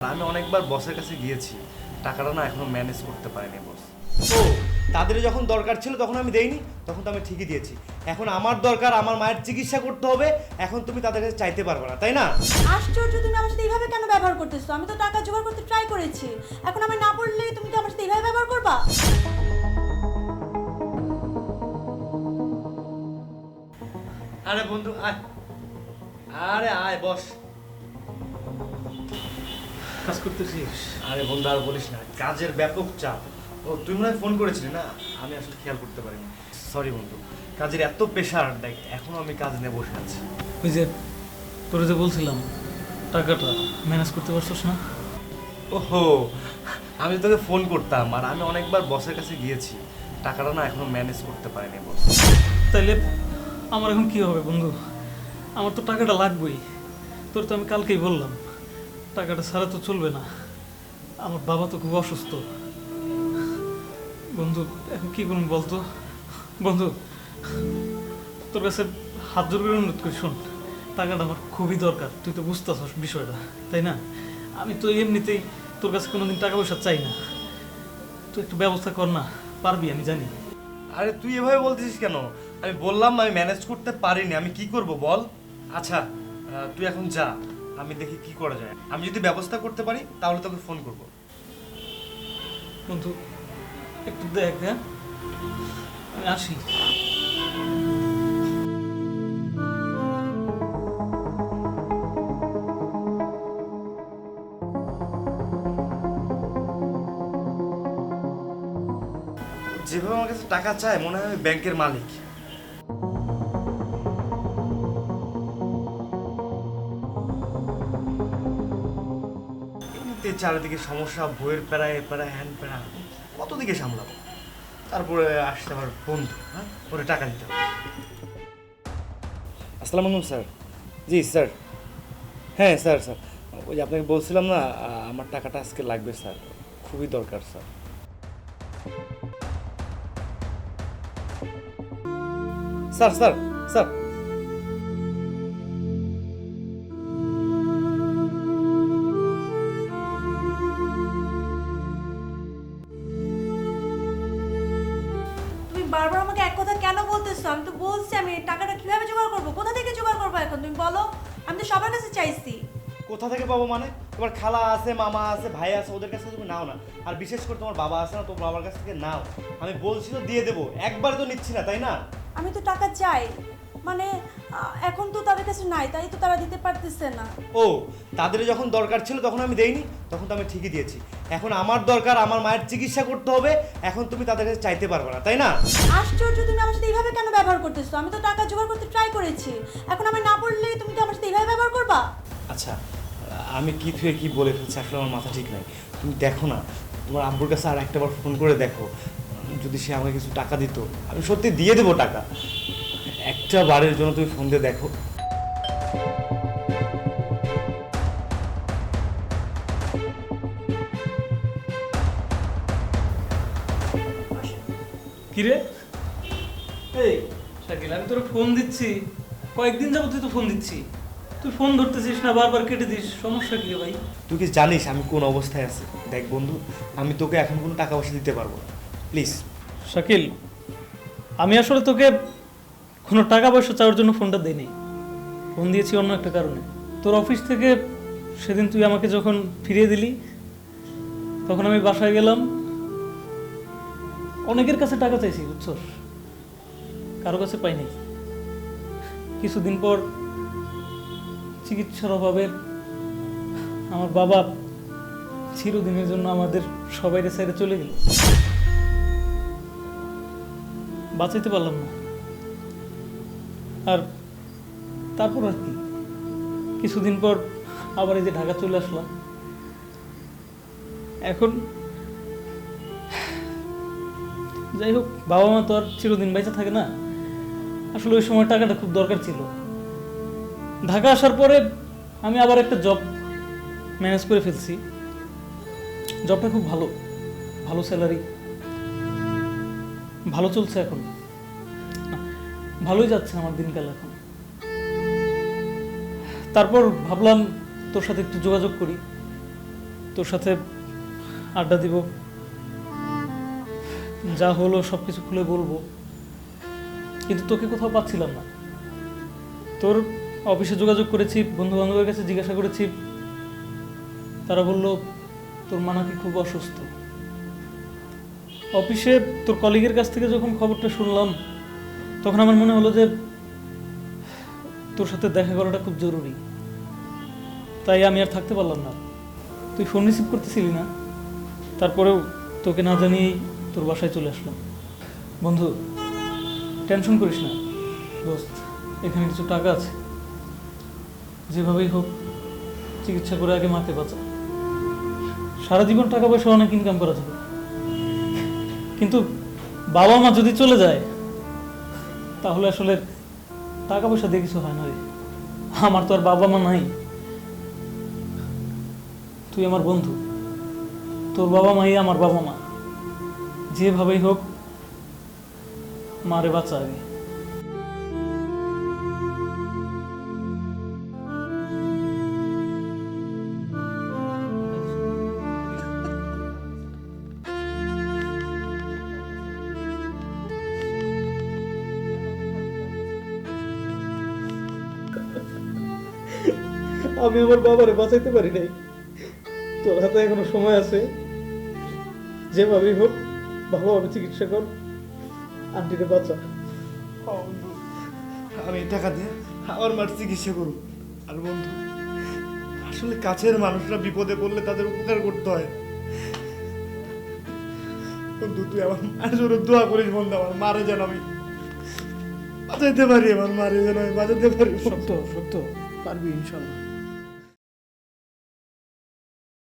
আমি অনেকবার বসের কাছে গিয়েছি, টাকাটা না এখনো ম্যানেজ করতে পারিনি বস। ও, তাদের যখন দরকার ছিল তখন আমি দেইনি, তখন তো আমি ঠিকই দিয়েছি। এখন আমার দরকার, আমার মায়ের চিকিৎসা করতে হবে, এখন তুমি তাদের কাছে চাইতে পারবে না, তাই না? আশ্চর্য, তুমি আমার সাথে এইভাবে কেন ব্যবহার করতেছো? আমি তো টাকা জোগাড় করতে ট্রাই করেছি, এখন আমি না বললে তুমি কি আমার সাথে এইভাবে ব্যবহার করবা? আরে বন্ধু আয়, আরে আয় বস। কাজ করতেছিস? আরে বন্ধু আর বলিস না, কাজের ব্যাপক চাপ। ও তুই মনে হয় ফোন করেছিলি না, আমি আসলে খেয়াল করতে পারিনি। সরি বন্ধু, কাজের এত প্রেশার, দেখ এখনো আমি কাজ নিয়ে বসে আছি। ওই যে তোরে যে বলছিলাম টাকাটা ম্যানেজ করতে পারছিস না? ওহো, আমি তোকে ফোন করতাম, আর আমি অনেকবার বসের কাছে গিয়েছি, টাকাটা না এখনো ম্যানেজ করতে পারিনি বস। তাইলে আমার এখন কি হবে বন্ধু? আমার তো টাকাটা লাগবেই। তোর তো আমি কালকেই বললাম টাকাটা ছাড়া তো চলবে না। আমার বাবা তো খুব অসুস্থ বন্ধু, এখন কি করুন বলতো? বন্ধু, তোর কাছে হাত জোর করে অনুরোধ করি, শোন, টাকাটা আমার খুবই দরকার। তুই তো বুঝতেছস বিষয়টা, তাই না? আমি তো এমনিতেই তোর কাছে কোনোদিন টাকা পয়সা চাই না। তুই একটু ব্যবস্থা কর না, পারবি আমি জানি। আরে তুই এভাবে বলতেছিস কেন? আমি বললাম আমি ম্যানেজ করতে পারিনি, আমি কি করব বল। আচ্ছা তুই এখন যা, আমি দেখি কি করা যায়। আমি যদি ব্যবস্থা করতে পারি তাহলে তোকে ফোন করব। বন্ধু একটু দেখ, হ্যাঁ আমি আসি। যেভাবে আমার কাছে টাকা চায় মনে হয় আমি ব্যাংকের মালিক। এমনিতে চারিদিকে সমস্যা, বইয়ের প্যারা, এ প্যারা, হ্যান প্যারা, কত দিকে সামলাবো। তারপরে আসতে আমার বন্ধু, হ্যাঁ ওরে টাকা দিতে হবে। আসসালামু আলাইকুম স্যার। জি স্যার, হ্যাঁ স্যার স্যার, ওই যে আপনাকে বলছিলাম না, আমার টাকাটা আজকে লাগবে স্যার, খুবই দরকার স্যার। স্যার স্যার স্যার, তুমি বারবার আমাকে এক কথা কেন বলতেছো? আমি তো বলছি আমি এই টাকাটা কিভাবে জোগাড় করবো, কোথা থেকে জোগাড় করবো এখন তুমি বলো। আমি তো সবার কাছে চাইছি। কোথা থেকে পাবো মানে? তোমার খালা আছে, মামা আছে, ভাই আছে, ওদের কাছে তুমি নাও না। আর বিশেষ করে তোমার বাবা আছে না, তোমার বাবার কাছ থেকে নাও। আমি বলছি তো দিয়ে দেবো, একবার তো নিচ্ছি না, তাই না? আমি তো টাকা চাই, মানে এখন তো তাদের কাছে নাই, তাই তো তারা দিতে পারতেছে না। ও, তাদের যখন দরকার ছিল তখন আমি দেইনি, তখন তো আমি ঠিকই দিয়েছি। এখন আমার দরকার, আমার মায়ের চিকিৎসা করতে হবে, এখন তুমি তাদের কাছে চাইতে পারবে না, তাই না? আশ্চর্য, তুমি আমার সাথে এইভাবে কেন ব্যবহার করতেছো? আমি তো টাকা জোগাড় করতে ট্রাই করেছি, এখন আমি না বললে তুমি কি আমার সাথে এইভাবে ব্যবহার করবা? আচ্ছা, আমি কি থেকে কি বলে ফেলছি, আসলে আমার মাথা ঠিক নাই। তুমি দেখো না, তোমার আব্বুর কাছে আর একটাবার ফোন করে দেখো, যদি সে আমাকে কিছু টাকা দিত আমি সত্যি দিয়ে দেবো টাকা। একটা বারের জন্য তুমি ফোন দিয়ে দেখো। কিরে, এই শাকিল, আমি তোর ফোন দিচ্ছি, কয়েকদিন যাবত তুই তো ফোন দিচ্ছি, তুই ফোন ধরতেছিস না, বারবার কেটে দিস, সমস্যা কি রে ভাই? তুই কি জানিস আমি কোন অবস্থায় আছি? দেখ বন্ধু, আমি তোকে এখন কোনো টাকা পয়সা দিতে পারবো না, প্লিজ। শাকিল, আমি আসলে তোকে কোনো টাকা পয়সা চাওয়ার জন্য ফোনটা দিইনি, ফোন দিয়েছি অন্য একটা কারণে। তোর অফিস থেকে সেদিন তুই আমাকে যখন ফিরিয়ে দিলি, তখন আমি বাসায় গেলাম, অনেকের কাছে টাকা চাইছি বুঝছস, কারো কাছে পাইনি। কিছুদিন পর চিকিৎসার অভাবে আমার বাবা চিরদিনের জন্য আমাদের সবাইকে ছেড়ে চলে গেল, বাঁচাইতে পারলাম না। আর তারপর আর কি, কিছুদিন পর আবার এই যে ঢাকা চলে আসলাম। এখন যাই হোক, বাবা মা তো আর চিরদিন বেঁচে থাকে না, আসলে ওই সময় টাকাটা খুব দরকার ছিল। ঢাকা আসার পরে আমি আবার একটা জব ম্যানেজ করে ফেলছি, জবটা খুব ভালো, ভালো স্যালারি, ভালো চলছে এখন, ভালোই যাচ্ছে আমার দিনকাল এখন। তারপর ভাবলাম তোর সাথে একটু যোগাযোগ করি, তোর সাথে আড্ডা দিব, যা হলো সব কিছু খুলে বলবো, কিন্তু তোকে কোথাও পাচ্ছিলাম না। তোর অফিসে যোগাযোগ করেছি, বন্ধু বান্ধবের কাছে জিজ্ঞাসা করেছি, তারা বলল তোর মা নাকি খুব অসুস্থ। অফিসে তোর কলিগের কাছ থেকে যখন খবরটা শুনলাম, তখন আমার মনে হলো যে তোর সাথে দেখা করাটা খুব জরুরি। তাই আমি আর থাকতে পারলাম না। তুই ফোন রিসিভ করতেছিলি না, তারপরেও তোকে না জানিয়েই তোর বাসায় চলে আসলাম। বন্ধু, টেনশন করিস না দোস্ত, এখানে কিছু টাকা আছে, যেভাবেই হোক চিকিৎসা করে আগে মাকে বাঁচা। সারা জীবন টাকা পয়সা অনেক ইনকাম করা যাবে, কিন্তু বাবা মা যদি চলে যায় তাহলে আসলে টাকা পয়সা দিয়ে কিছু হয় না রে। আমার তো আর বাবা মা নাই, তুই আমার বন্ধু, তোর বাবা মাই আমার বাবা মা। যেভাবেই হোক মারে বাঁচা আগে। আমি আমার বাবারে বাঁচাইতে পারি নাই, তোর হাতে এখনো সময় আছে, যেভাবেই হোক ভালোভাবে চিকিৎসা কর, আন্টিকে বাঁচা। বন্ধু, আমি এই টাকা দিয়ে আমার মার চিকিৎসা করব। আর বন্ধু, আসলে কাছের মানুষরা বিপদে পড়লে তাদের উপকার করতে হয়। বন্ধু, তুই আমার মায়ের জন্য দোয়া করিস বন্ধু, আমার মারে যেন আমি বাঁচাইতে পারি, আমার মারে যেন আমি বাঁচাতে পারি। সত্য সত্য পারবি ইনশাল্লাহ।